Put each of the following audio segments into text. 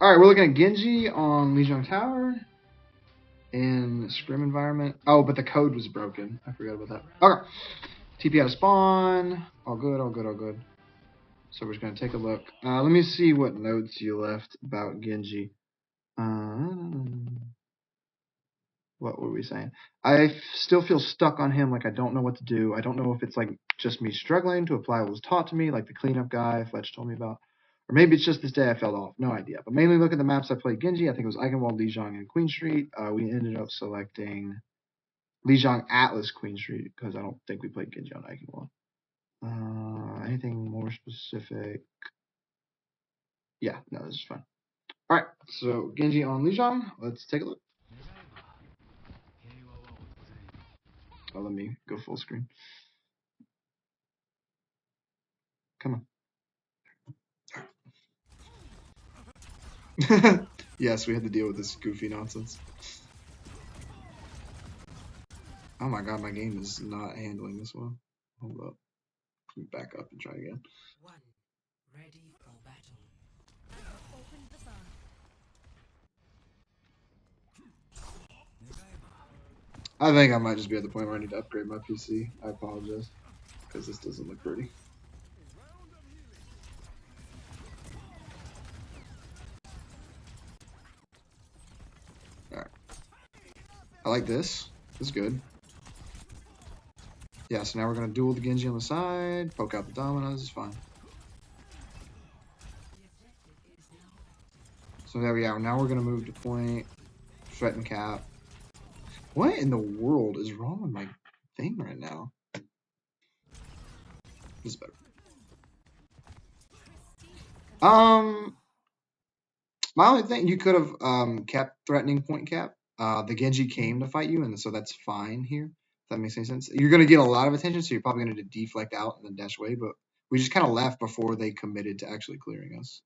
All right, we're looking at Genji on Lijiang Tower in Scrim environment. Oh, but the code was broken. I forgot about that. Okay. TP out of spawn. All good, all good, all good. So we're just going to take a look. Let me see what notes you left about Genji. What were we saying? I still feel stuck on him. Like, I don't know what to do. I don't know if it's like just me struggling to apply what was taught to me, like the cleanup guy Fletch told me about. Or maybe it's just this day I fell off. No idea. But mainly look at the maps I played Genji. I think it was Eichenwald, Lijiang, and Queen Street. We ended up selecting Lijiang, Atlas, Queen Street, because I don't think we played Genji on Eichenwald. Anything more specific? Yeah, no, this is fine. All right, so Genji on Lijiang. Let's take a look. Oh, let me go full screen. Come on. Yes, we had to deal with this goofy nonsense. Oh my god, my game is not handling this well. Hold up. Let me back up and try again. Ready for battle. I think I might just be at the point where I need to upgrade my PC. I apologize, because this doesn't look pretty. Alright. I like this. This is good. Yeah, so now we're going to duel the Genji on the side, poke out the dominoes, it's fine. So there we are. Now we're going to move to point, threaten cap. What in the world is wrong with my thing right now? This is better. My only thing, you could have kept threatening point cap. The Genji came to fight you, and so that's fine here. If that makes any sense. You're going to get a lot of attention, so you're probably going to deflect out and then dash away, but we just kind of left before they committed to actually clearing us.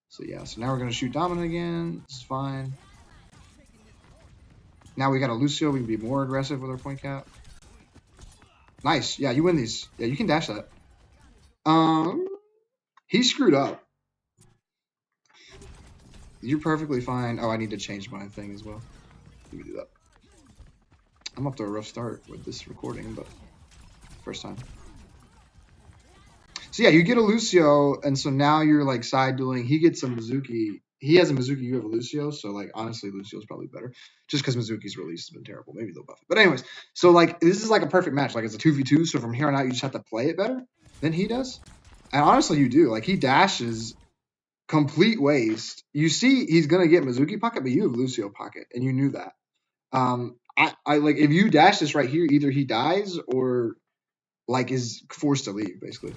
So yeah, so now we're going to shoot Dominant again. It's fine. Now we got a Lucio. We can be more aggressive with our point cap. Nice. Yeah, you win these. Yeah, you can dash that. He screwed up. You're perfectly fine. Oh, I need to change my thing as well. Let me do that. I'm off to a rough start with this recording, but first time. So yeah, you get a Lucio, and so now you're like side dueling. He gets a Mizuki. He has a Mizuki, you have a Lucio, so like honestly, Lucio's probably better. Just because Mizuki's release has been terrible. Maybe they'll buff it. But anyways, so like this is like a perfect match. Like it's a 2v2, so from here on out you just have to play it better than he does. And honestly, you do. Like he dashes complete waste. You see he's gonna get Mizuki pocket, but you have Lucio pocket, and you knew that. I like if you dash this right here, either he dies or like is forced to leave, basically.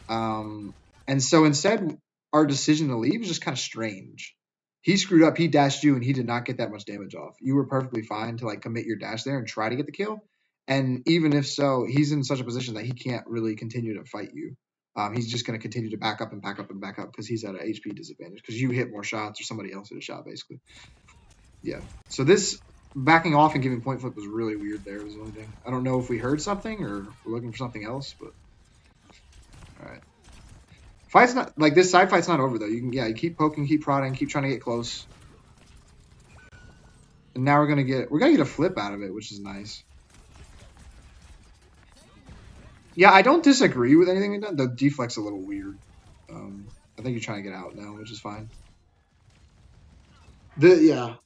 And so instead, our decision to leave is just kind of strange. He screwed up. He dashed you, and he did not get that much damage off. You were perfectly fine to like commit your dash there and try to get the kill. And even if so, he's in such a position that he can't really continue to fight you. He's just going to continue to back up and back up and back up because he's at an HP disadvantage because you hit more shots or somebody else hit a shot, basically. Yeah. So this backing off and giving point flip was really weird there. Was the only thing. I don't know if we heard something or we're looking for something else, but all right. Fight's not like this side fight's not over though. You can you keep poking, keep prodding, keep trying to get close. And now we're gonna get a flip out of it, which is nice. Yeah, I don't disagree with anything. The deflect's a little weird. I think you're trying to get out now, which is fine. It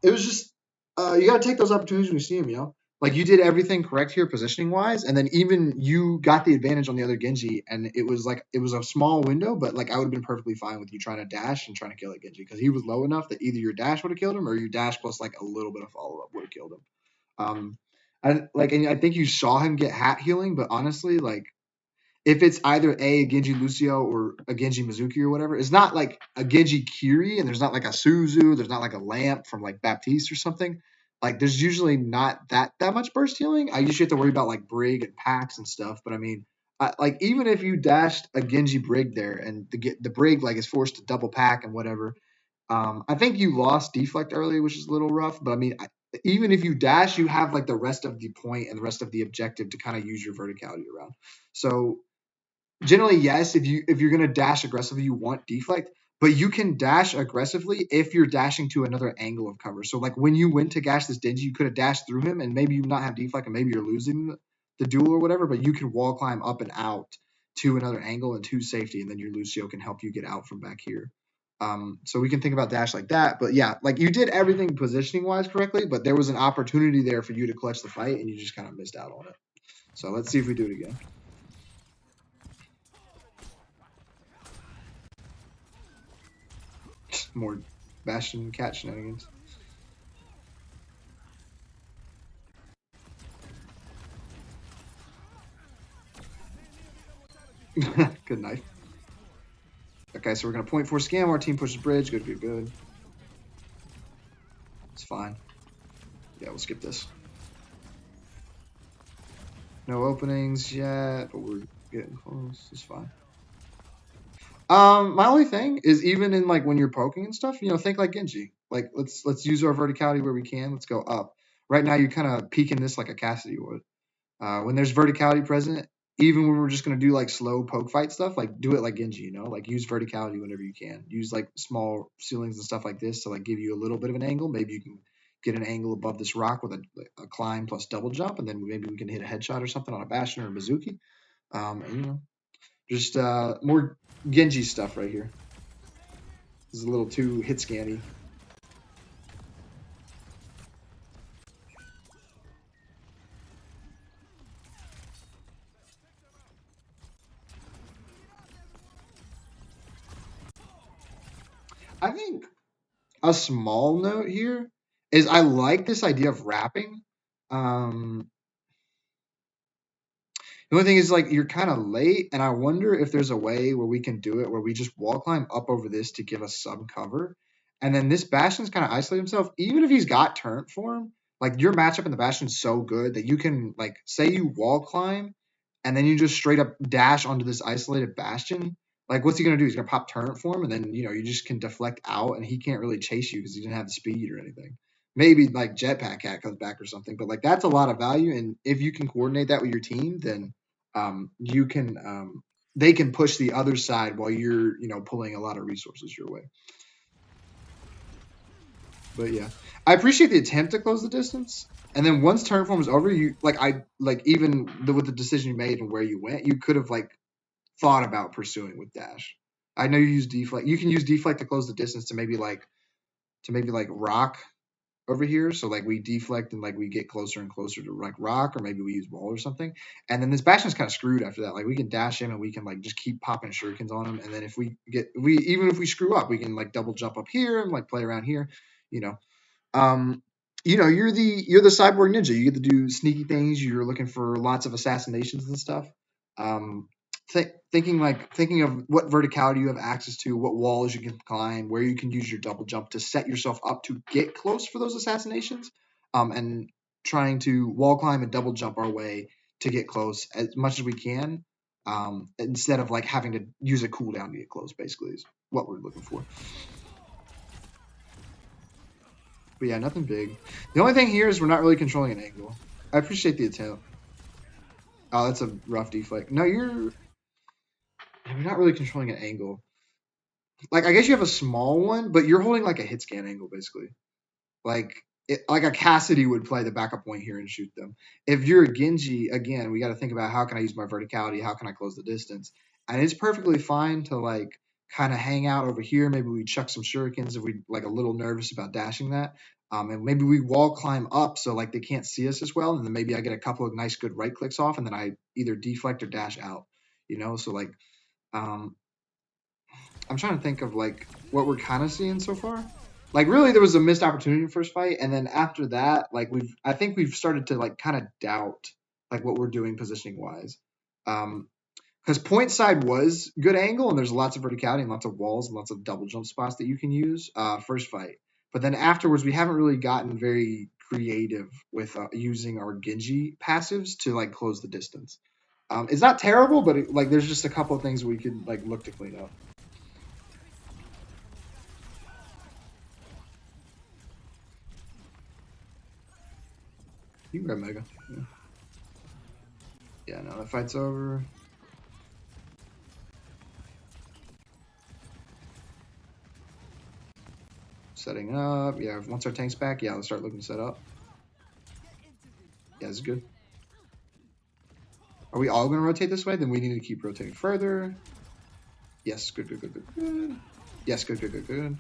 was just you gotta take those opportunities when you see them, you know. Like you did everything correct here positioning wise, and then even you got the advantage on the other Genji, and it was a small window, but like I would have been perfectly fine with you trying to dash and trying to kill that Genji because he was low enough that either your dash would have killed him or your dash plus like a little bit of follow up would have killed him. And I think you saw him get hat healing, but honestly, like if it's either a Genji Lucio or a Genji Mizuki or whatever, it's not like a Genji Kiri and there's not like a Suzu, there's not like a lamp from like Baptiste or something. Like there's usually not that much burst healing. I usually have to worry about like Brig and packs and stuff, but I mean, like even if you dashed a Genji Brig there and the Brig like is forced to double pack and whatever, I think you lost deflect early, which is a little rough. But I mean, even if you dash, you have like the rest of the point and the rest of the objective to kind of use your verticality around. So generally, yes, if you're gonna dash aggressively, you want deflect. but you can dash aggressively if you're dashing to another angle of cover. So like when you went to gash this Genji, you could have dashed through him and maybe you not have deflect and maybe you're losing the duel or whatever, but you can wall climb up and out to another angle and to safety, and then your Lucio can help you get out from back here. So we can think about dash like that. But yeah, like you did everything positioning wise correctly, but there was an opportunity there for you to clutch the fight and you just kind of missed out on it. So let's see if we do it again. More Bastion cat shenanigans. Good knife. Okay, so we're gonna point for scam. Our team pushes bridge. Good, good, good. It's fine. Yeah, we'll skip this. No openings yet, but we're getting close. It's fine. My only thing is even in like when you're poking and stuff, you know, think like Genji. Like let's use our verticality where we can. Let's go up. Right now you're kind of peeking this like a Cassidy would. When there's verticality present, even when we're just gonna do like slow poke fight stuff, like do it like Genji, you know, like use verticality whenever you can. Use like small ceilings and stuff like this to like give you a little bit of an angle. Maybe you can get an angle above this rock with a climb plus double jump, and then maybe we can hit a headshot or something on a Bastion or a Mizuki. And you know, just more Genji stuff right here. This is a little too hit scanny. I think a small note here is I like this idea of wrapping. Um, The only thing is, like, you're kind of late, and I wonder if there's a way where we can do it where we just wall climb up over this to give us some cover, and then this Bastion's kind of isolate himself. Even if he's got turret form, like your matchup in the Bastion's so good that you can, like, say you wall climb, and then you just straight up dash onto this isolated Bastion. Like, what's he gonna do? He's gonna pop turret form, and then you know you just can deflect out, and he can't really chase you because he didn't have the speed or anything. Maybe like Jetpack Cat comes back or something, but like that's a lot of value, and if you can coordinate that with your team, then you can they can push the other side while you're pulling a lot of resources your way. But yeah, I appreciate the attempt to close the distance. And then once turn form is over, you even with the decision you made and where you went, you could have like thought about pursuing with dash. I know you use deflect. You can use deflect to close the distance to maybe like rock over here. So like we deflect and like we get closer and closer to like rock, or maybe we use wall or something. And then this Bastion's kind of screwed after that. Like we can dash him and we can like just keep popping shurikens on him. And then if we screw up, we can like double jump up here and like play around here, you know. Um, you're the cyborg ninja. You get to do sneaky things. You're looking for lots of assassinations and stuff. Um, thinking of what verticality you have access to, what walls you can climb, where you can use your double jump to set yourself up to get close for those assassinations, and trying to wall climb and double jump our way to get close as much as we can, instead of like having to use a cooldown to get close. Basically, is what we're looking for. But yeah, nothing big. The only thing here is we're not really controlling an angle. I appreciate the attempt. Oh, that's a rough deflect. No, you're not really controlling an angle. Like I guess you have a small one, but you're holding like a hit scan angle basically. Like a Cassidy would play the backup point here and shoot them. If you're a Genji, again, we got to think about how can I use my verticality, how can I close the distance, and it's perfectly fine to like kind of hang out over here. Maybe we chuck some shurikens if we like a little nervous about dashing that, and maybe we wall climb up so like they can't see us as well, and then maybe I get a couple of nice good right clicks off, and then I either deflect or dash out. So like um, I'm trying to think of like what we're kind of seeing so far. Like really, there was a missed opportunity in the first fight, and then after that, like I think we've started to like kind of doubt like what we're doing positioning wise. Because point side was good angle, and there's lots of verticality and lots of walls and lots of double jump spots that you can use. First fight, but then afterwards, we haven't really gotten very creative with using our Genji passives to like close the distance. It's not terrible, but like there's just a couple of things we could like look to clean up. You can grab Mega. Yeah, no, that fight's over. Setting up. Yeah, once our tank's back, yeah, let's start looking to set up. Yeah, this is good. Are we all going to rotate this way? Then we need to keep rotating further. Yes, good, good, good, good, good. Yes, good, good, good, good.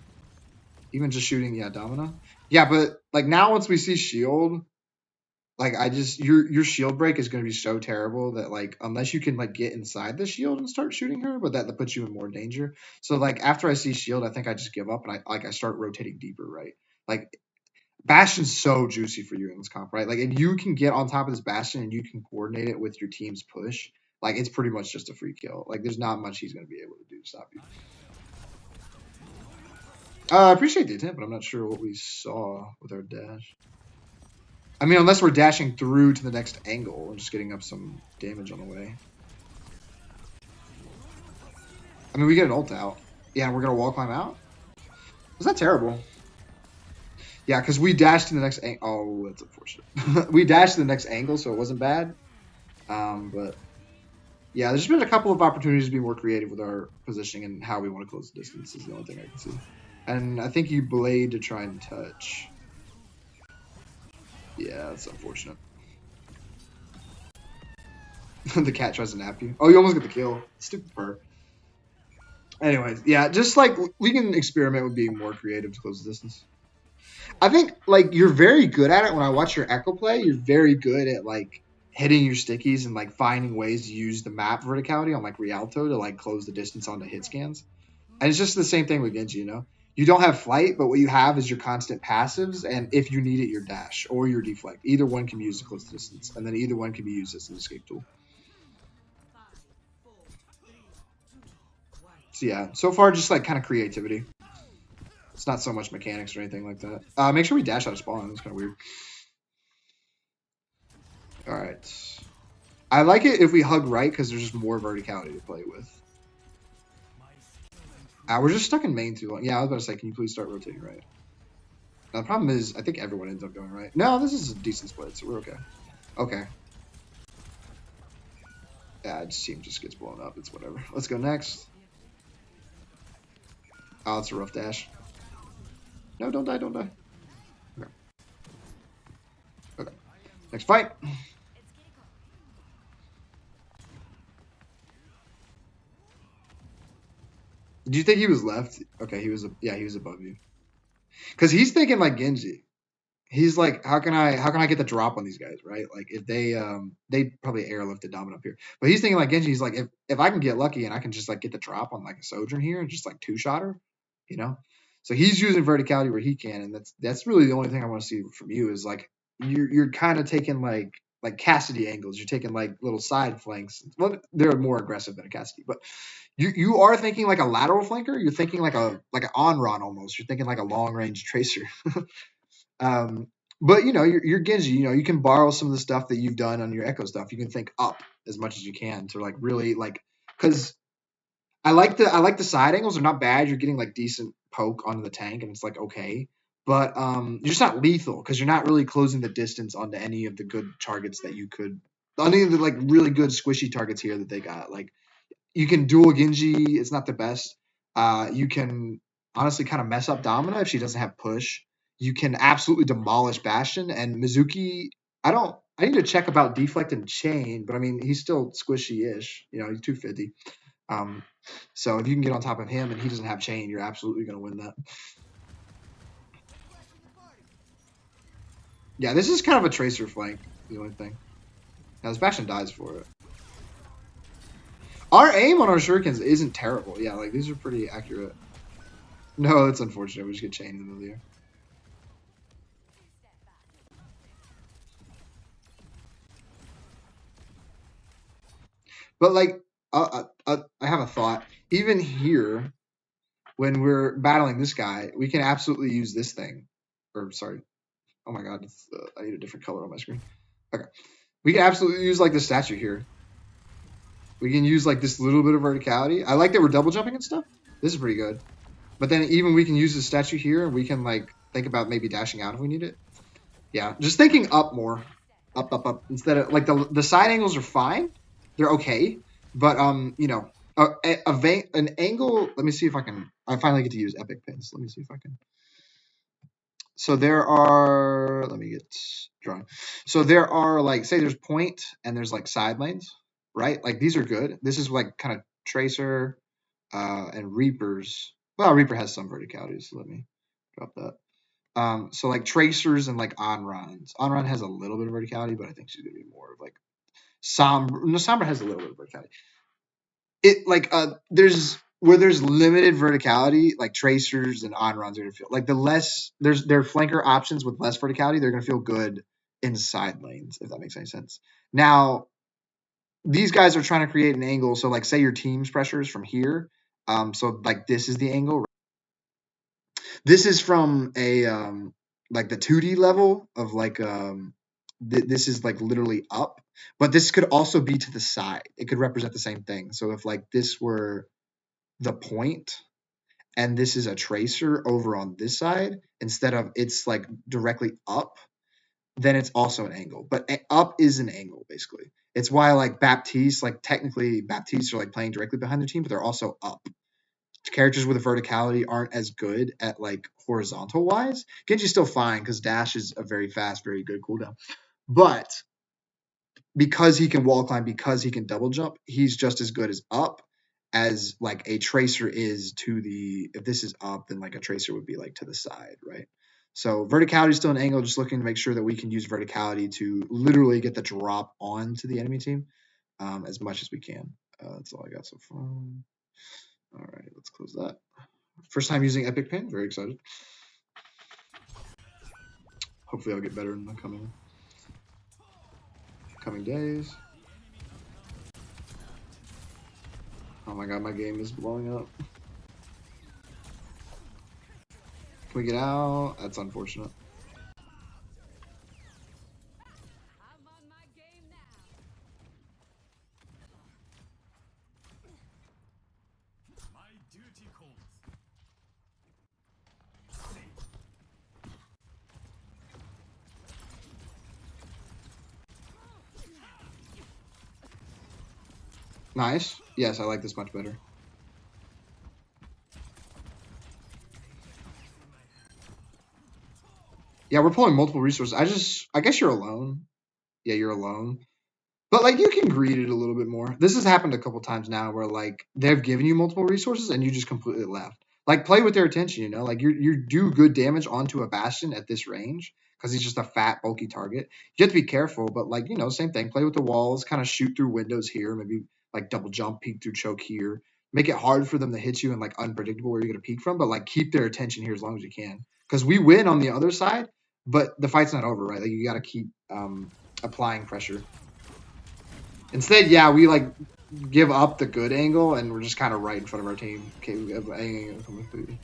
Even just shooting, yeah, Domino. Yeah, but like now once we see shield, like I just your shield break is going to be so terrible that like unless you can like get inside the shield and start shooting her, but that puts you in more danger. So like after I see shield, I think I just give up and I start rotating deeper, right? Like Bastion's so juicy for you in this comp, right? Like if you can get on top of this Bastion and you can coordinate it with your team's push, like it's pretty much just a free kill. Like there's not much he's going to be able to do to stop you. I appreciate the attempt, but I'm not sure what we saw with our dash. I mean, unless we're dashing through to the next angle and just getting up some damage on the way. I mean, we get an ult out. Yeah, and we're going to wall climb out? Is that terrible? Yeah, because we dashed to the next angle. Oh, that's unfortunate. We dashed to the next angle, so it wasn't bad. But yeah, there's been a couple of opportunities to be more creative with our positioning and how we want to close the distance is the only thing I can see. And I think you blade to try and touch. Yeah, that's unfortunate. The cat tries to nap you. Oh, you almost get the kill. Stupid purr. Anyways, yeah, just like we can experiment with being more creative to close the distance. I think like you're very good at it. When I watch your Echo play, you're very good at like hitting your stickies and like finding ways to use the map verticality on like Rialto to like close the distance onto hit scans. And it's just the same thing with Genji, you know? You don't have flight, but what you have is your constant passives, and if you need it, your dash or your deflect. Either one can be used to close the distance, and then either one can be used as an escape tool. So yeah, so far just like kind of creativity. It's not so much mechanics or anything like that. Make sure we dash out of spawn. That's kind of weird. All right. I like it if we hug right because there's just more verticality to play with. We're just stuck in main too long. Yeah, I was about to say, can you please start rotating right? Now, the problem is, I think everyone ends up going right. No, this is a decent split, so we're okay. Okay. Yeah, this team just gets blown up. It's whatever. Let's go next. Oh, it's a rough dash. No, don't die, don't die. Okay. Okay. Next fight. Do you think he was left? Okay, he was. Yeah, he was above you. Because he's thinking like Genji. He's like, how can I get the drop on these guys, right? Like if they probably airlifted Domino up here, but he's thinking like Genji. He's like, if I can get lucky and I can just like get the drop on like a Sojourn here and just like two-shot her, you know. So he's using verticality where he can, and that's really the only thing I want to see from you is like you're kind of taking like Cassidy angles. You're taking like little side flanks. Well, they're more aggressive than a Cassidy, but you are thinking like a lateral flanker. You're thinking like an on-run almost. You're thinking like a long-range tracer. But you know, you're Genji. You know, you can borrow some of the stuff that you've done on your Echo stuff. You can think up as much as you can to like really like because I like the side angles. They're not bad. You're getting like decent poke onto the tank, and it's like okay. But you're just not lethal because you're not really closing the distance onto any of the good targets that you could. Any of the like really good squishy targets here that they got. Like you can dual Genji. It's not the best. You can honestly kind of mess up Domina if she doesn't have push. You can absolutely demolish Bastion and Mizuki. I need to check about deflect and chain, but I mean he's still squishy-ish. You know, he's 250. So if you can get on top of him and he doesn't have chain, you're absolutely going to win that. Yeah, this is kind of a tracer flank. The only thing. Now this Bastion dies for it. Our aim on our shurikens isn't terrible. Yeah, like these are pretty accurate. No, it's unfortunate. We just get chained in the middle of the air. But like, I have a thought. Even here, when we're battling this guy, we can absolutely use this thing. Or sorry, oh my god, I need a different color on my screen. Okay, we can absolutely use like the statue here. We can use like this little bit of verticality. I like that we're double jumping and stuff. This is pretty good. But then even we can use the statue here, and we can like think about maybe dashing out if we need it. Yeah, just thinking up more, up instead of like the side angles are fine. They're okay. But you know, an angle. Let me see if I can. I finally get to use epic pins. Let me see if I can. So there are, let me get drawing. So there are like, say there's point and there's like side lanes, right? Like these are good. This is like kind of tracer and reapers. Well, reaper has some verticality, so let me drop that. So like tracers and like on-runs. On-run has a little bit of verticality, but I think she's gonna be more of like Sombra. No, Sombra has a little bit of verticality. It like there's where there's limited verticality, like tracers and on-runs are gonna feel like the less there are flanker options with less verticality, they're gonna feel good inside lanes, if that makes any sense. Now, these guys are trying to create an angle, so like say your team's pressure is from here. So like this is the angle. This is from a like the 2D level of like this is like literally up, but this could also be to the side. It could represent the same thing. So if like this were the point and this is a tracer over on this side instead of it's like directly up, then it's also an angle. But up is an angle basically. It's why like Baptiste, like technically Baptiste are like playing directly behind their team, but they're also up. Characters with a verticality aren't as good at like horizontal wise. Genji's still fine because dash is a very fast, very good cooldown. But because he can wall climb, because he can double jump, he's just as good as up as like a tracer is to the, if this is up, then like a tracer would be like to the side, right? So verticality is still an angle, just looking to make sure that we can use verticality to literally get the drop onto the enemy team as much as we can. That's all I got so far. All right, let's close that. First time using Epic Pin, very excited. Hopefully I'll get better in the coming days. Oh my god, my game is blowing up. Can we get out? That's unfortunate. Nice. Yes, I like this much better. Yeah, we're pulling multiple resources. I guess you're alone. Yeah, you're alone. But like you can greed it a little bit more. This has happened a couple times now where like they've given you multiple resources and you just completely left. Like play with their attention, you know. Like you do good damage onto a bastion at this range because he's just a fat, bulky target. You have to be careful, but like you know, same thing. Play with the walls, kind of shoot through windows here, maybe like double jump, peek through choke here. Make it hard for them to hit you and like unpredictable where you're gonna peek from, but like keep their attention here as long as you can. Because we win on the other side, but the fight's not over, right? Like you got to keep applying pressure. Instead, yeah, we like give up the good angle and we're just kind of right in front of our team. Okay, we have angle completely.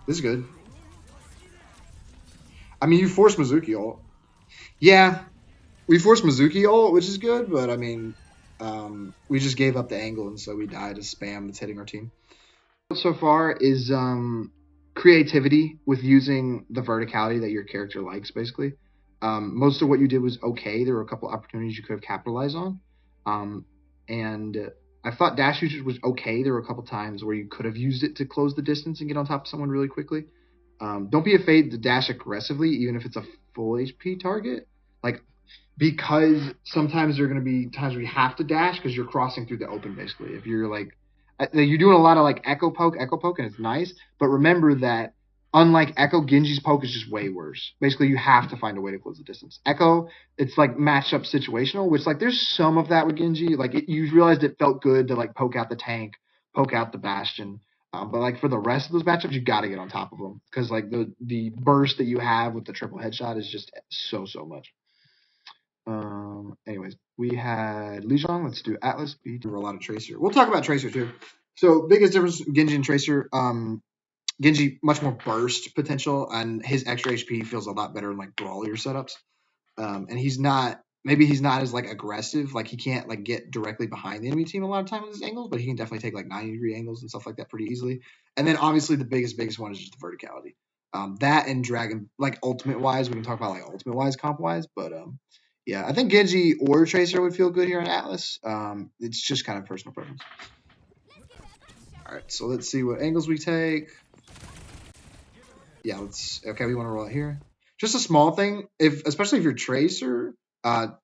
This is good. I mean, you force Mizuki ult. Yeah, we forced Mizuki ult, which is good, but I mean, we just gave up the angle and so we died to spam that's hitting our team. So far is creativity with using the verticality that your character likes, basically. Most of what you did was okay. There were a couple opportunities you could have capitalized on. And I thought dash usage was okay. There were a couple times where you could have used it to close the distance and get on top of someone really quickly. Don't be afraid to dash aggressively, even if it's a full HP target. Like, because sometimes there are going to be times where you have to dash because you're crossing through the open, basically. If you're like, you're doing a lot of like echo poke, and it's nice. But remember that unlike Echo, Genji's poke is just way worse. Basically, you have to find a way to close the distance. Echo, it's like matchup situational, which like there's some of that with Genji. Like you realized it felt good to like poke out the tank, poke out the bastion. But like for the rest of those matchups, you got to get on top of them because like the burst that you have with the triple headshot is just so much. Anyways, we had Lijiang. Let's do Atlas. We do a lot of Tracer. We'll talk about Tracer too. So biggest difference Genji and Tracer. Genji much more burst potential, and his extra HP feels a lot better in like brawlier setups. And he's not he's not as like aggressive. Like he can't like get directly behind the enemy team a lot of times with his angles, but he can definitely take like 90-degree angles and stuff like that pretty easily. And then obviously the biggest one is just the verticality. That and Dragon, like ultimate wise, we can talk about like ultimate wise, comp wise, but yeah, I think Genji or Tracer would feel good here on Atlas. It's just kind of personal preference. All right, so let's see what angles we take. Yeah, let's. Okay, we want to roll it here. Just a small thing, especially if you're Tracer,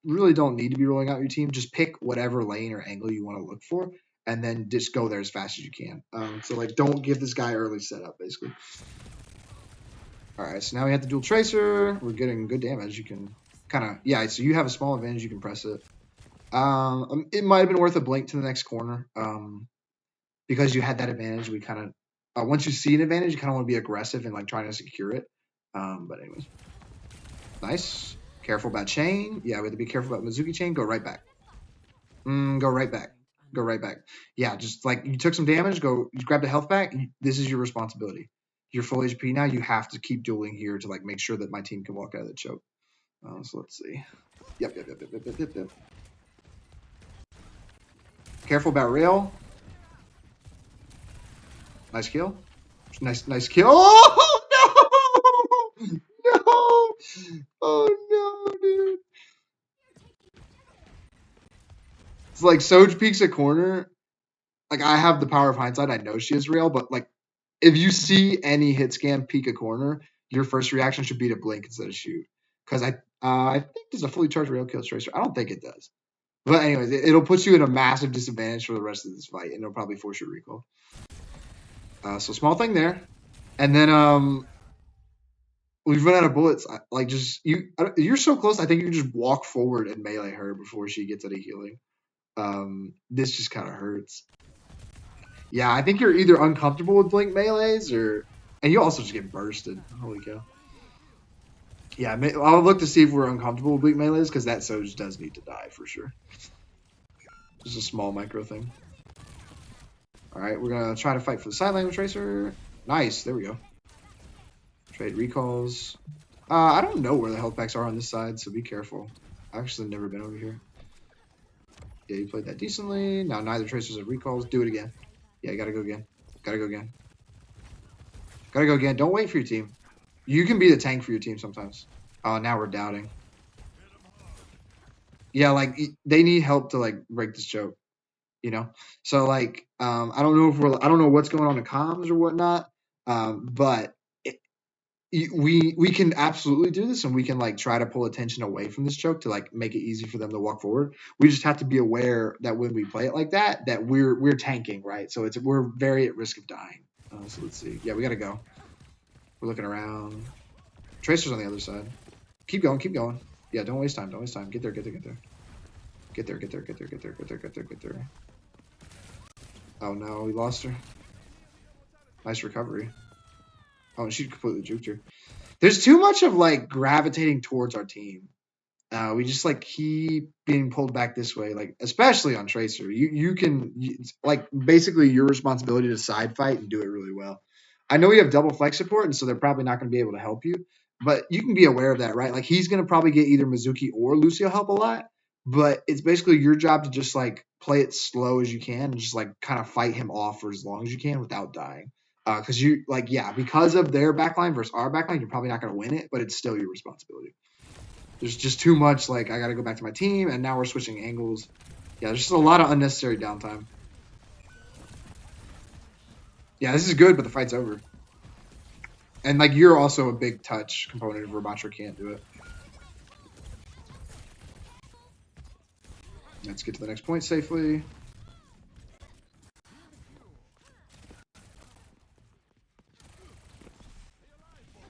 really don't need to be rolling out your team. Just pick whatever lane or angle you want to look for, and then just go there as fast as you can. So like, don't give this guy early setup, basically. All right, so now we have the dual Tracer. We're getting good damage. You can kind of So you have a small advantage. You can press it. It might have been worth a blink to the next corner. Because you had that advantage, we kind of once you see an advantage, you kind of want to be aggressive and like trying to secure it. But anyways, nice. Careful about chain. Yeah, we have to be careful about Mizuki chain. Go right back. Go right back. Go right back. Yeah, just like you took some damage. Go. You grab the health back. This is your responsibility. You're full HP now. You have to keep dueling here to like make sure that my team can walk out of the choke. So let's see. Yep. Careful about rail. Nice kill. Nice kill. Oh no! No! Oh no, dude. It's like Soj peeks a corner. Like I have the power of hindsight. I know she is real, but like if you see any hit scan peek a corner, your first reaction should be to blink instead of shoot. Because I think there's a fully charged rail kill tracer. I don't think it does. But anyways, it'll put you in a massive disadvantage for the rest of this fight, and it'll probably force your recall. So small thing there, and then we've run out of bullets. Like just you're so close. I think you can just walk forward and melee her before she gets any healing. This just kind of hurts. Yeah, I think you're either uncomfortable with blink melees and you also just get bursted. Holy cow. Yeah, I'll look to see if we're uncomfortable with blink melees because that Soj does need to die for sure. Just a small micro thing. All right, we're gonna try to fight for the side lane with Tracer. Nice, there we go. Trade recalls. I don't know where the health packs are on this side, so be careful. I've actually never been over here. Yeah, you played that decently. Now neither Tracers have recalls. Do it again. Yeah, you gotta go again. Gotta go again. Gotta go again. Don't wait for your team. You can be the tank for your team sometimes. Oh, now we're doubting. Yeah, like they need help to like break this choke, you know. So like, I don't know I don't know what's going on in comms or whatnot, but we can absolutely do this, and we can like try to pull attention away from this choke to like make it easy for them to walk forward. We just have to be aware that when we play it like that, that we're tanking, right? So we're very at risk of dying. So let's see. Yeah, we gotta go. We're looking around. Tracer's on the other side. Keep going, keep going. Yeah, don't waste time, don't waste time. Get there, get there, get there. Get there, get there, get there, get there, get there, get there, get there. Oh no, we lost her. Nice recovery. Oh, and she completely juked her. There's too much of like gravitating towards our team. We just like keep being pulled back this way, like especially on Tracer. You can like basically your responsibility to side fight and do it really well. I know we have double flex support, and so they're probably not going to be able to help you, but you can be aware of that, right? Like he's going to probably get either Mizuki or Lucio help a lot, but it's basically your job to just like play it slow as you can and just like kind of fight him off for as long as you can without dying. Because you like because of their backline versus our backline, you're probably not going to win it, but it's still your responsibility. There's just too much, like, I got to go back to my team, and now we're switching angles. Yeah, there's just a lot of unnecessary downtime. Yeah, this is good, but the fight's over. And, like, you're also a big touch component of Ramattra can't do it. Let's get to the next point safely.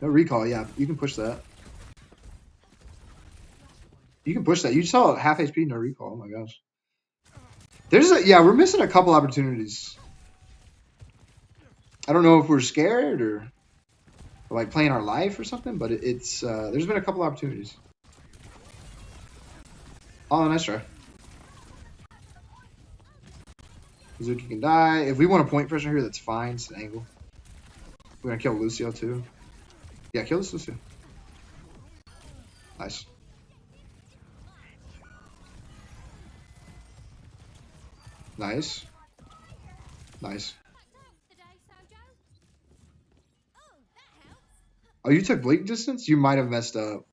No recall, yeah, you can push that. You can push that. You saw half HP, no recall. Oh my gosh. We're missing a couple opportunities. I don't know if we're scared or like playing our life or something, but it's there's been a couple opportunities. Oh, nice try. Mizuki can die. If we want a point pressure here, that's fine. It's an angle. We're gonna kill Lucio too. Yeah, kill this Lucio. Nice. Nice. Nice. Oh, you took blink distance? You might have messed up.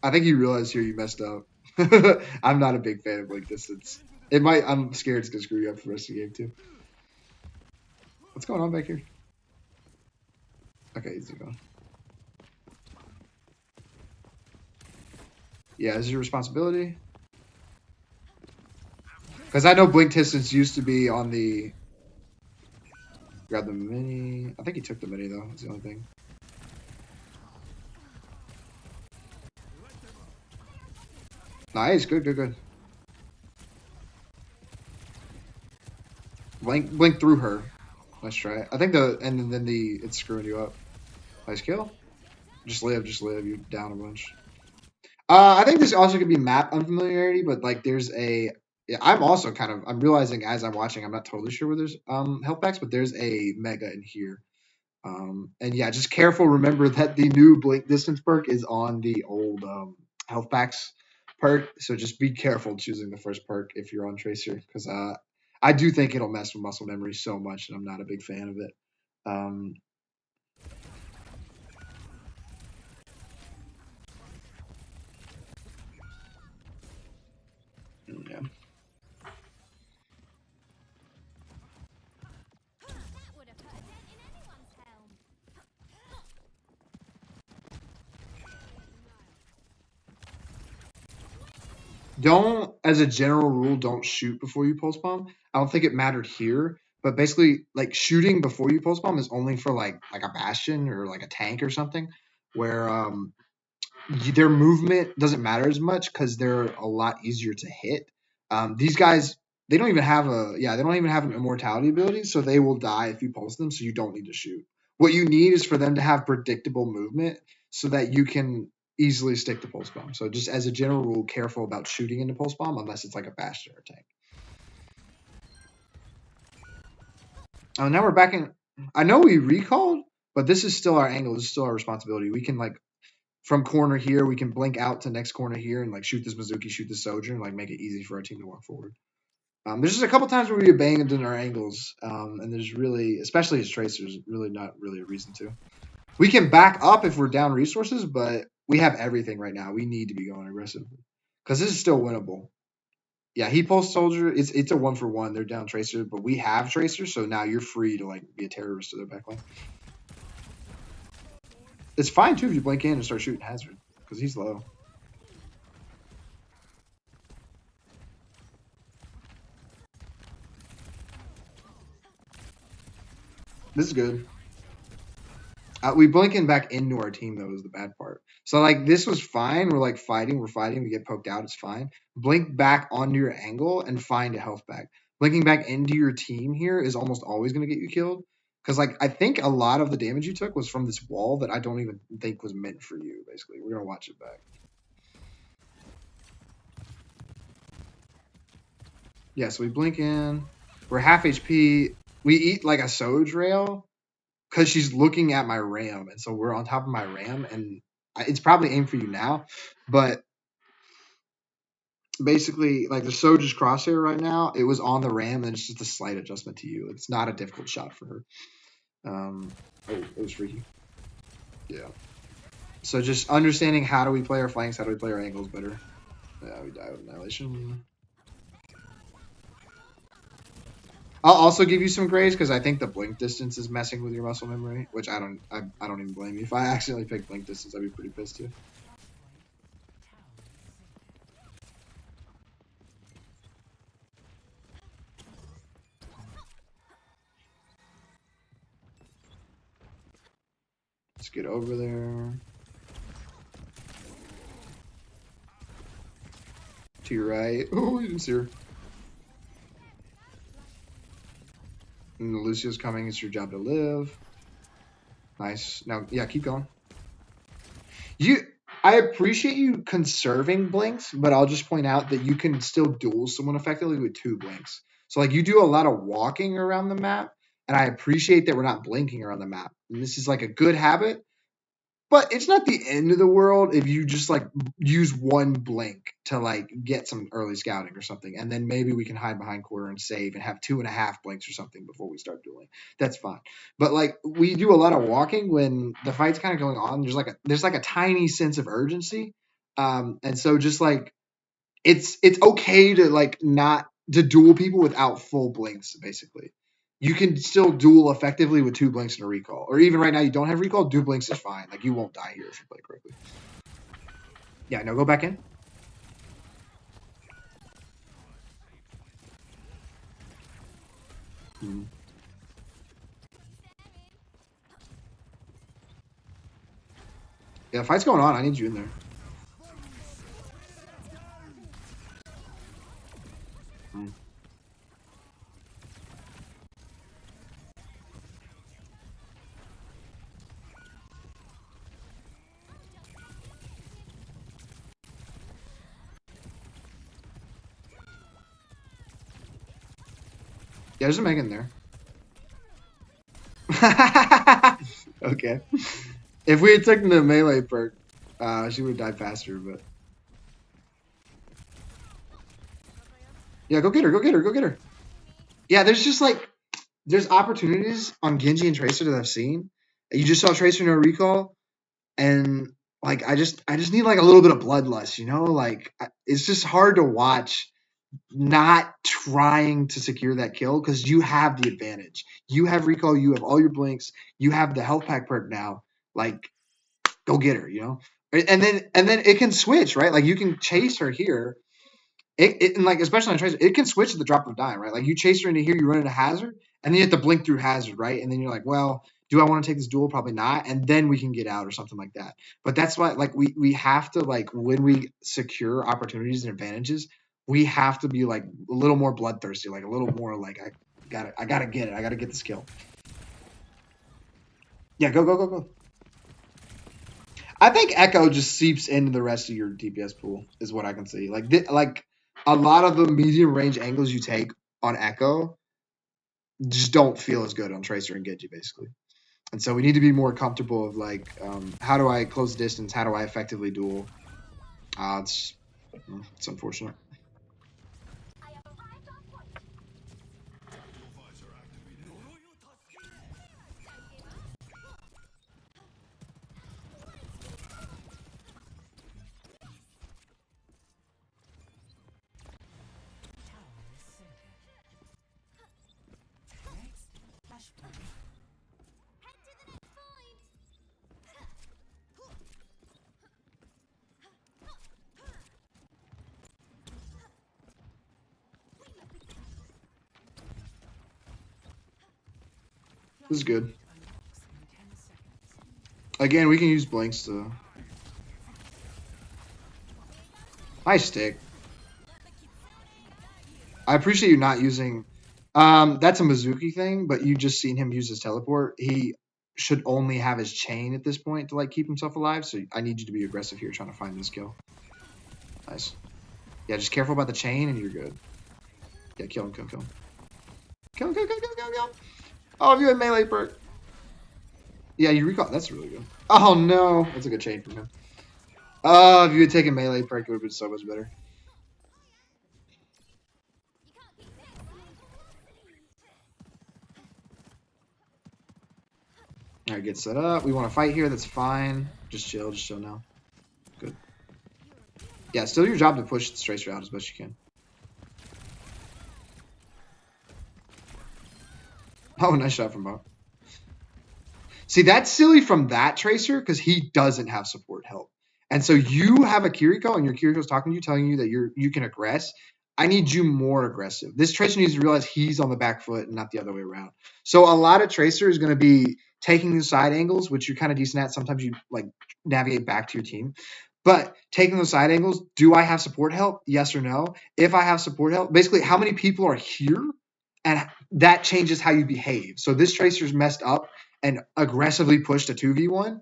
I think you realize here you messed up. I'm not a big fan of blink distance. I'm scared it's gonna screw you up for the rest of the game too. What's going on back here? Okay, easy going. Yeah, this is your responsibility. Because I know blink distance used to be on the. Grab the mini. I think he took the mini though. That's the only thing. Nice, good, good, good. Blink through her. Let's try it. I think and then it's screwing you up. Nice kill. Just live, just live. You're down a bunch. I think this also could be map unfamiliarity, but like there's a. Yeah, I'm also I'm realizing as I'm watching, I'm not totally sure where there's health packs, but there's a mega in here. And yeah, just careful. Remember that the new blink distance perk is on the old health packs perk, so just be careful choosing the first perk if you're on Tracer, because I do think it'll mess with muscle memory so much, and I'm not a big fan of it. Um, yeah. Don't, as a general rule, don't shoot before you pulse bomb. I don't think it mattered here, but basically, like shooting before you pulse bomb is only for like a bastion or like a tank or something, where their movement doesn't matter as much because they're a lot easier to hit. These guys, they don't even have an immortality ability, so they will die if you pulse them. So you don't need to shoot. What you need is for them to have predictable movement so that you can easily stick the pulse bomb. So just as a general rule, careful about shooting into pulse bomb unless it's like a bastion or a tank. Oh, now we're back in. I know we recalled, but this is still our angle. This is still our responsibility. We can like from corner here, we can blink out to next corner here and like shoot this Mizuki, shoot this Soldier, and like make it easy for our team to walk forward. There's just a couple times where we abandon our angles, and there's really, especially as tracers, really not really a reason to. We can back up if we're down resources, but we have everything right now. We need to be going aggressive because this is still winnable. Yeah, he pulls Soldier. It's a 1-for-1. They're down Tracer, but we have Tracer, so now you're free to like be a terrorist to their backline. It's fine too if you blink in and start shooting Hazard because he's low. This is good. We blinking back into our team though is the bad part. So like this was fine. We're like fighting. We're fighting. We get poked out. It's fine. Blink back onto your angle and find a health pack. Blinking back into your team here is almost always going to get you killed. Because like I think a lot of the damage you took was from this wall that I don't even think was meant for you. Basically, we're gonna watch it back. Yeah. So we blink in. We're half HP. We eat like a Soj rail because she's looking at my ram, and so we're on top of my ram, and it's probably aimed for you now, but basically, like the Soldier's crosshair right now, it was on the ram, and it's just a slight adjustment to you. It's not a difficult shot for her. It was freaky. Yeah. So just understanding how do we play our flanks, how do we play our angles better. Yeah, we die with annihilation. I'll also give you some grace because I think the blink distance is messing with your muscle memory, which I don't even blame you. If I accidentally picked blink distance, I'd be pretty pissed too. Let's get over there. To your right. Oh, you didn't see her. And Lucio's coming. It's your job to live. Nice. Now, yeah, keep going. I appreciate you conserving blinks, but I'll just point out that you can still duel someone effectively with 2 blinks. So like you do a lot of walking around the map, and I appreciate that we're not blinking around the map. And this is like a good habit, but it's not the end of the world if you just like use 1 blink to like get some early scouting or something, and then maybe we can hide behind quarter and save and have 2.5 blinks or something before we start dueling. That's fine. But like we do a lot of walking when the fight's kind of going on. There's like a tiny sense of urgency, and so just like it's okay to like not to duel people without full blinks. Basically, you can still duel effectively with 2 blinks and a recall, or even right now you don't have recall. 2 blinks is fine. Like you won't die here if you play correctly. Yeah, no, go back in. Hmm. Yeah, fight's going on. I need you in there. Hmm. Yeah, there's a Megan there. Okay. If we had taken the melee perk, she would have died faster, but yeah, go get her, go get her, go get her. Yeah, there's just like there's opportunities on Genji and Tracer that I've seen. You just saw Tracer no recall, and like I just need like a little bit of bloodlust, you know? Like it's just hard to watch not trying to secure that kill because you have the advantage. You have recall, you have all your blinks, you have the health pack perk now. Like go get her, you know? And then it can switch, right? Like you can chase her here. And like especially on Tracer, it can switch at the drop of a dime, right? Like you chase her into here, you run into hazard, and then you have to blink through hazard, right? And then you're like, well, do I want to take this duel? Probably not. And then we can get out or something like that. But that's why like we have to like when we secure opportunities and advantages, we have to be like a little more bloodthirsty, like a little more like I gotta get it. I gotta get the skill. Yeah, go, go, go, go. I think Echo just seeps into the rest of your DPS pool, is what I can see. Like a lot of the medium range angles you take on Echo just don't feel as good on Tracer and Genji, basically. And so we need to be more comfortable of like, how do I close the distance? How do I effectively duel? It's unfortunate. Tower is centered. Next, flashpoint. This is good. Flashpoint unlocks in 10 seconds. Again, we can use blinks to. Nice stick. I appreciate you not using. That's a Mizuki thing, but you just seen him use his teleport. He should only have his chain at this point to like keep himself alive. So I need you to be aggressive here, trying to find this kill. Nice. Yeah, just careful about the chain, and you're good. Yeah, kill him, kill him, kill him. Kill him, kill him, kill him, kill him, kill him. Oh, if you had melee perk. Yeah, you recall. That's really good. Oh no, that's a good chain from him. Oh, if you had taken melee perk, it would have been so much better. All right, get set up. We want to fight here. That's fine. Just chill now. Good. Yeah, still your job to push the Tracer out as best you can. Oh, nice shot from Bob. See, that's silly from that Tracer because he doesn't have support help. And so you have a Kiriko and your Kiriko's talking to you, telling you that you can aggress. I need you more aggressive. This Tracer needs to realize he's on the back foot and not the other way around. So a lot of Tracer is going to be taking the side angles, which you're kind of decent at. Sometimes you like navigate back to your team. But taking those side angles, do I have support help? Yes or no? If I have support help, basically how many people are here? And that changes how you behave. So this Tracer's messed up and aggressively pushed a 2v1,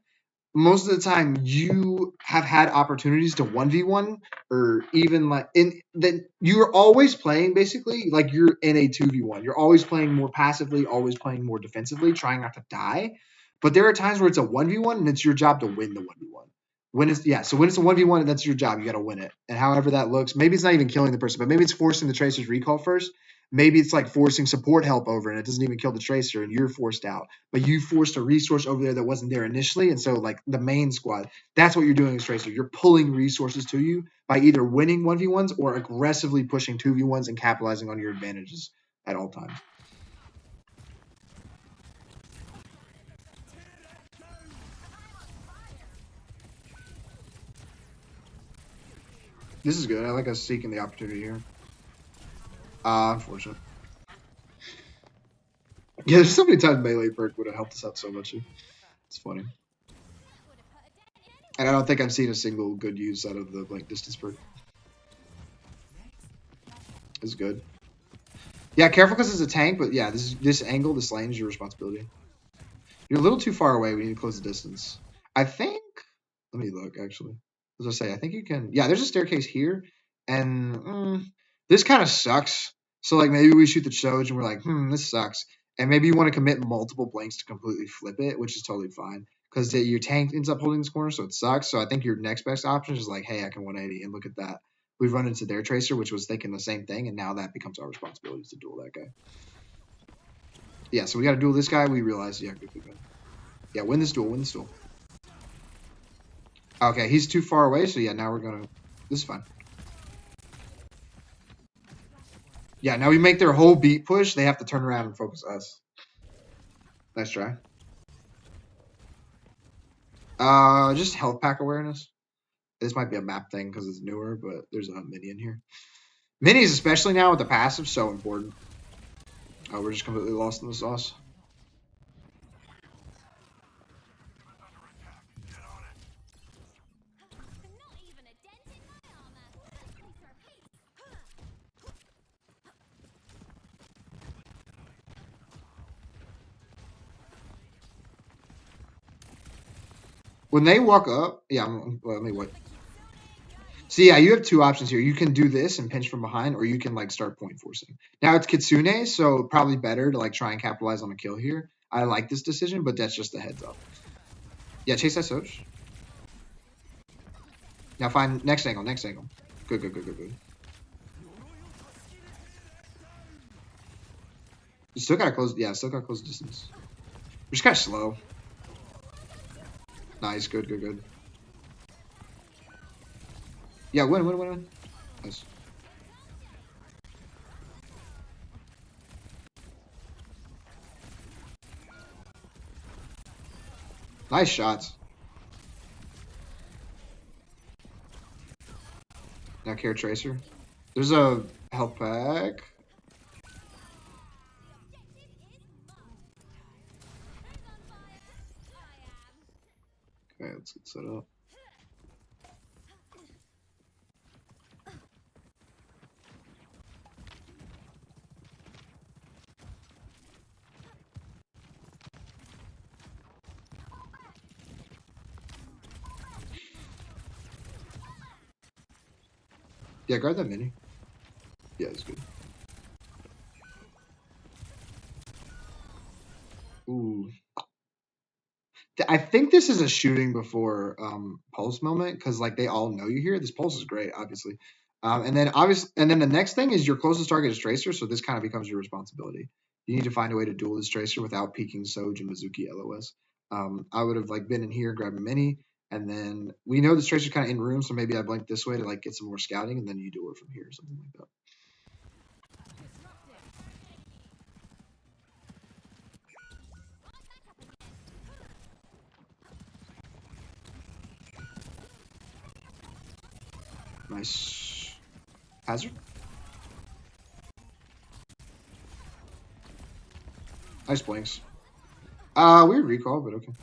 most of the time you have had opportunities to 1v1 or even like in then you're always playing basically like you're in a 2v1. You're always playing more passively, always playing more defensively, trying not to die. But there are times where it's a 1v1 and it's your job to win the 1v1. So when it's a 1v1 and that's your job, you got to win it. And however that looks, maybe it's not even killing the person, but maybe it's forcing the Tracer's recall first. Maybe it's like forcing support help over and it doesn't even kill the Tracer and you're forced out. But you forced a resource over there that wasn't there initially. And so like the main squad, that's what you're doing as Tracer. You're pulling resources to you by either winning 1v1s or aggressively pushing 2v1s and capitalizing on your advantages at all times. This is good. I like us seeking the opportunity here. Unfortunate. Yeah, there's so many times melee perk would have helped us out so much. It's funny. And I don't think I've seen a single good use out of the like distance perk. It's good. Yeah, careful because it's a tank, but yeah, this angle, this lane is your responsibility. You're a little too far away. We need to close the distance. I think. Let me look. Actually, as I say, I think you can. Yeah, there's a staircase here, and this kind of sucks. So like maybe we shoot the Choj and we're like, this sucks, and maybe you want to commit multiple blanks to completely flip it, which is totally fine because your tank ends up holding this corner, so it sucks. So I think your next best option is like, hey, I can 180, and look at that. We've run into their tracer, which was thinking the same thing, and now that becomes our responsibility to duel that guy. Yeah, so we got to duel this guy. We realize, yeah, good. Yeah, win this duel, win this duel. Okay, he's too far away, so yeah, now we're gonna... This is fine. Yeah, now we make their whole beat push. They have to turn around and focus us. Nice try. Just health pack awareness. This might be a map thing because it's newer, but there's a mini in here. Minis, especially now with the passive, so important. Oh, we're just completely lost in the sauce. When they walk up, yeah, well, let me wait. So yeah, you have two options here. You can do this and pinch from behind, or you can like start point forcing. Now it's Kitsune, so probably better to like try and capitalize on a kill here. I like this decision, but that's just a heads up. Yeah, chase that Soch. Now find next angle, next angle. Good. You still gotta close, yeah, still gotta close the distance. We're just kinda slow. Nice, good. Yeah, win. Nice. Nice shots. Now care tracer. There's a health pack. Okay, let's get set up. Yeah, grab that mini. Yeah, it's good. Ooh. I think this is a shooting before pulse moment because like they all know you here. This pulse is great, obviously. And then the next thing is your closest target is tracer, so this kind of becomes your responsibility. You need to find a way to duel this tracer without peeking Soj and Mizuki LOS. I would have like been in here, grab a mini, and then we know this tracer's kind of in room, so maybe I blink this way to like get some more scouting, and then you duel it from here or something like that. Nice. Hazard. Nice blinks. Weird recall, but okay.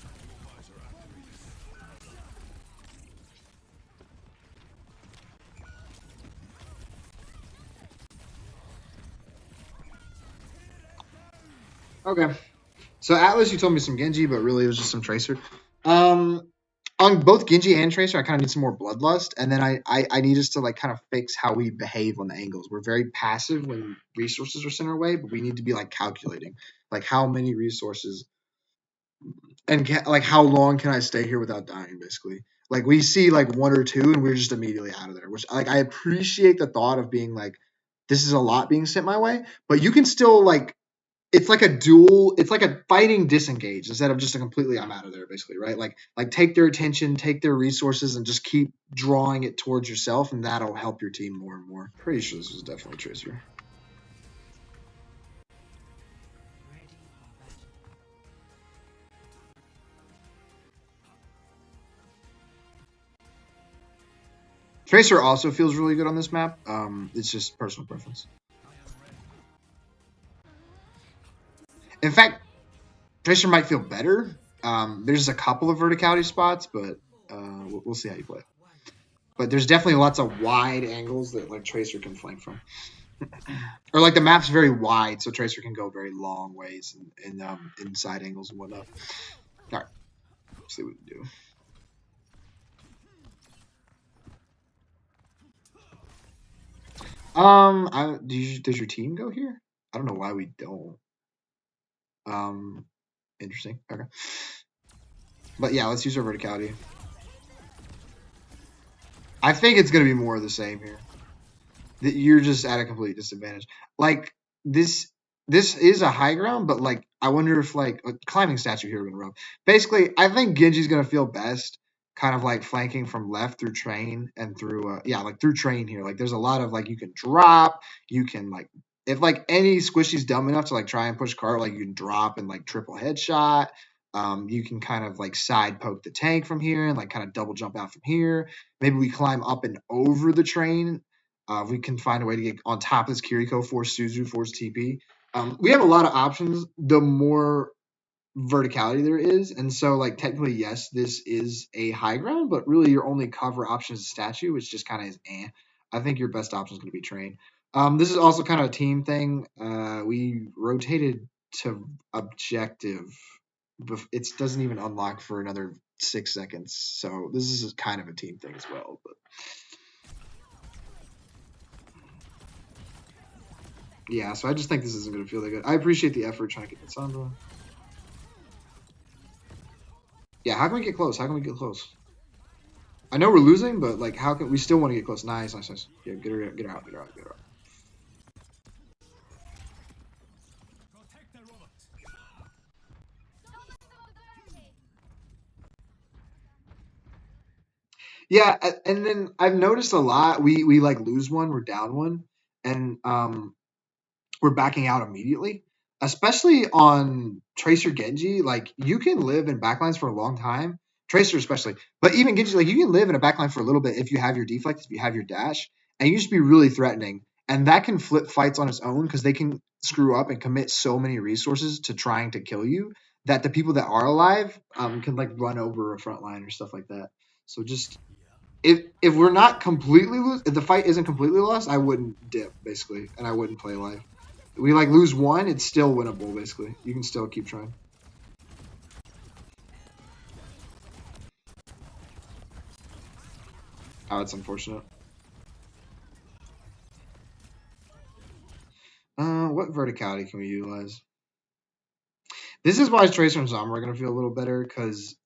Okay. So Atlas, you told me some Genji, but really it was just some Tracer. On both Genji and Tracer, I kind of need some more bloodlust, and then I need us to like kind of fix how we behave on the angles. We're very passive when resources are sent our way, but we need to be like calculating, like how many resources and like how long can I stay here without dying, basically. Like we see like one or two, and we're just immediately out of there. Which like I appreciate the thought of being like, this is a lot being sent my way, but you can still like it's like a duel, it's like a fighting disengage instead of just a completely I'm out of there, basically, right? Like take their attention, take their resources, and just keep drawing it towards yourself, and that'll help your team more and more. Pretty sure this was definitely Tracer. Tracer also feels really good on this map. It's just personal preference. In fact, Tracer might feel better. There's a couple of verticality spots, but we'll see how you play. But there's definitely lots of wide angles that like Tracer can flank from, or like the map's very wide, so Tracer can go very long ways and inside angles and whatnot. All right, let's see what we can do. Does your team go here? I don't know why we don't. Interesting. Okay. But yeah, let's use our verticality. I think it's gonna be more of the same here. You're just at a complete disadvantage. Like this is a high ground, but like I wonder if like a climbing statue here would rub. Basically, I think Genji's gonna feel best kind of like flanking from left through train and through like through train here. Like there's a lot of like you can drop, you can like if like any squishy's dumb enough to like try and push cart, like you can drop and like triple headshot. You can kind of like side poke the tank from here and like kind of double jump out from here. Maybe we climb up and over the train. We can find a way to get on top of this Kiriko, force Suzu, force TP. We have a lot of options. The more verticality there is, and so like technically, yes, this is a high ground, but really your only cover option is a statue, which just kind of is eh. I think your best option is going to be train. This is also kind of a team thing. We rotated to objective. It doesn't even unlock for another 6 seconds, so this is kind of a team thing as well. But yeah, so I just think this isn't going to feel that good. I appreciate the effort trying to get the Sandra. Yeah, how can we get close? How can we get close? I know we're losing, but like, how can we still want to get close? Nice, nice, nice. Yeah, get her out, get her out, get her out, get her out. Yeah, and then I've noticed a lot. We like lose one, we're down one, and we're backing out immediately. Especially on Tracer Genji, like you can live in backlines for a long time. Tracer especially, but even Genji, like you can live in a backline for a little bit if you have your deflect, if you have your dash, and you just be really threatening. And that can flip fights on its own because they can screw up and commit so many resources to trying to kill you that the people that are alive can like run over a front line or stuff like that. So just if we're not completely lose, if the fight isn't completely lost, I wouldn't dip basically, and I wouldn't play live. We like lose one, it's still winnable basically. You can still keep trying. Oh, it's unfortunate. What verticality can we utilize? This is why Tracer and Zama are gonna feel a little better because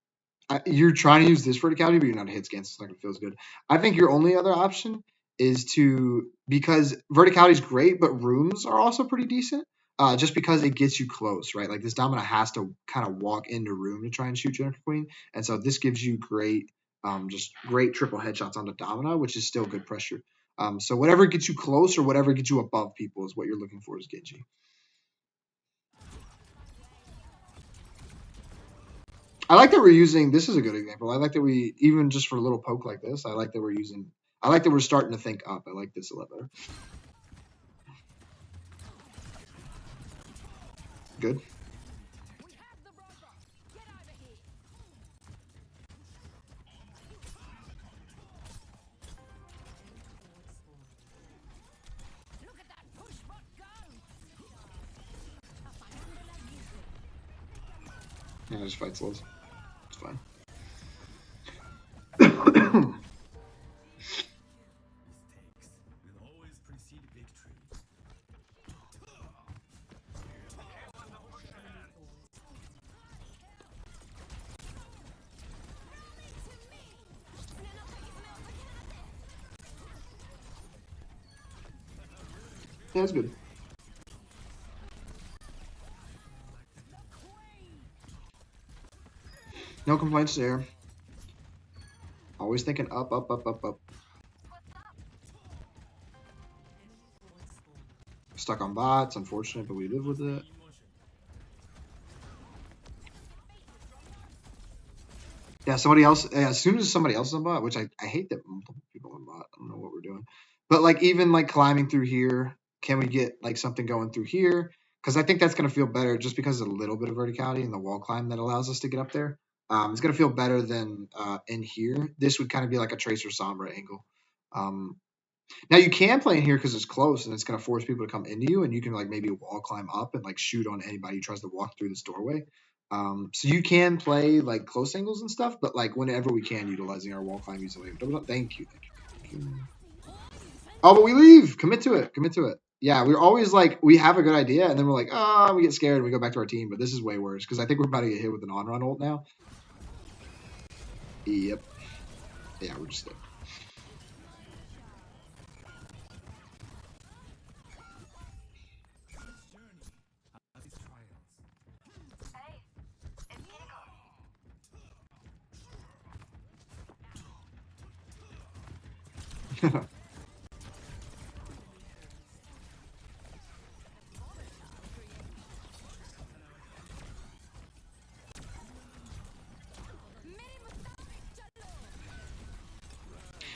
you're trying to use this verticality, but you're not a hit scan, so it's not gonna feel as good. I think your only other option is to because verticality is great, but rooms are also pretty decent. Just because it gets you close, right? Like this Domina has to kind of walk into room to try and shoot Jennifer Queen, and so this gives you great, just great triple headshots on the Domina, which is still good pressure. So whatever gets you close or whatever gets you above people is what you're looking for as Genji. I like that we're using. This is a good example. I like that we even just for a little poke like this. I like that we're using. I like that we're starting to think up. I like this a lot better. Good. Yeah, just fight slows. It's fine. Yeah, it's good. No complaints there. Always thinking up, up, up, up, up. Stuck on bots, unfortunate, but we live with it. Yeah, somebody else. Yeah, as soon as somebody else is on bot, which I hate that multiple people on bot. I don't know what we're doing, but like even like climbing through here, can we get like something going through here? because I think that's going to feel better just because of a little bit of verticality and the wall climb that allows us to get up there. It's going to feel better than in here. This would kind of be like a Tracer Sombra angle. Um, Now you can play in here because it's close and it's going to force people to come into you, and you can like maybe wall climb up and like shoot on anybody who tries to walk through this doorway. So you can play like close angles and stuff, but like whenever we can, utilizing our wall climb easily. Thank you, thank you. Oh, but we leave. Commit to it. Commit to it. Yeah, we're always like we have a good idea, and then we're like, oh, we get scared and we go back to our team. But this is way worse because I think we're about to get hit with an on-run ult now. Yep. Yeah, we're just dead.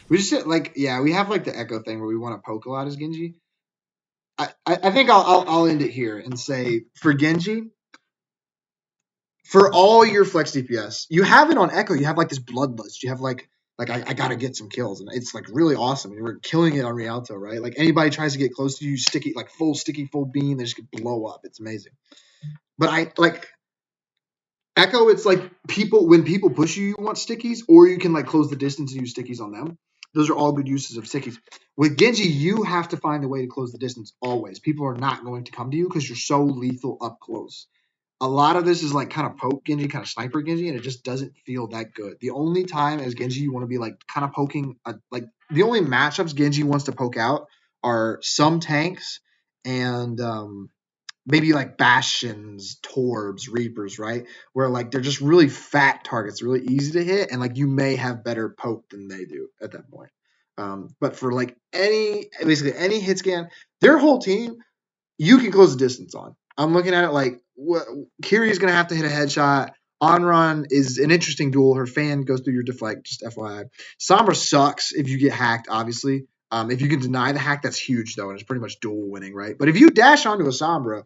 We just like yeah, we have like the echo thing where we want to poke a lot as Genji. I think I'll end it here and say for Genji, for all your flex DPS, you have it on Echo. You have like this bloodlust. You have like I gotta get some kills, and it's like really awesome. You're killing it on Rialto, right? Like anybody tries to get close to you, sticky like full beam, they just could blow up. It's amazing. But I like Echo. It's like people when people push you, you want stickies, or you can like close the distance and use stickies on them. Those are all good uses of stickies. With Genji, you have to find a way to close the distance always. People are not going to come to you because you're so lethal up close. A lot of this is like kind of poke Genji, kind of sniper Genji, and it just doesn't feel that good. The only time as Genji you want to be like kind of poking, like the only matchups Genji wants to poke out are some tanks and maybe like Bastions, Torbs, Reapers, right? Where like they're just really fat targets, really easy to hit, and like you may have better poke than they do at that point. But for like basically any hit scan, their whole team you can close the distance on. I'm looking at it like Kiri's going to have to hit a headshot. On run is an interesting duel. Her fan goes through your deflect, just FYI. Sombra sucks if you get hacked, obviously. If you can deny the hack, that's huge, though, and it's pretty much duel winning, right? But if you dash onto a Sombra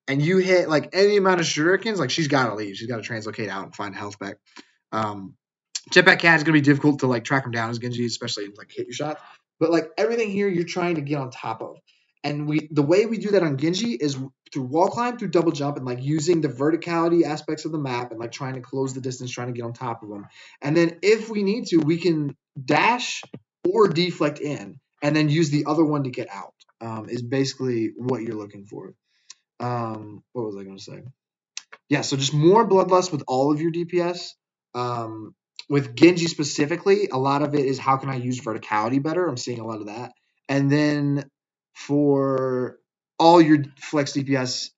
and you hit like any amount of shurikens, like she's got to leave. She's got to translocate out and find health back. Jetpack Cat is going to be difficult to like track him down as Genji, especially in like hit your shots. But like everything here, you're trying to get on top of. And the way we do that on Genji is through wall climb, through double jump, and like using the verticality aspects of the map and like trying to close the distance, trying to get on top of them. And then if we need to, we can dash or deflect in, and then use the other one to get out. Is basically what you're looking for. What was I going to say? Yeah, so just more bloodlust with all of your DPS. With Genji specifically, a lot of it is how can I use verticality better? I'm seeing a lot of that. And then for all your flex DPS,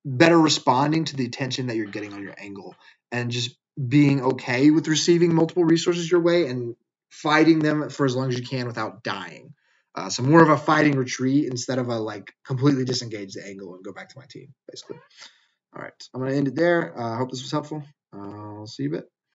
better responding to the attention that you're getting on your angle and just being okay with receiving multiple resources your way and fighting them for as long as you can without dying. So more of a fighting retreat instead of a like completely disengage the angle and go back to my team, basically. All right, I'm going to end it there. I hope this was helpful. I'll see you a bit.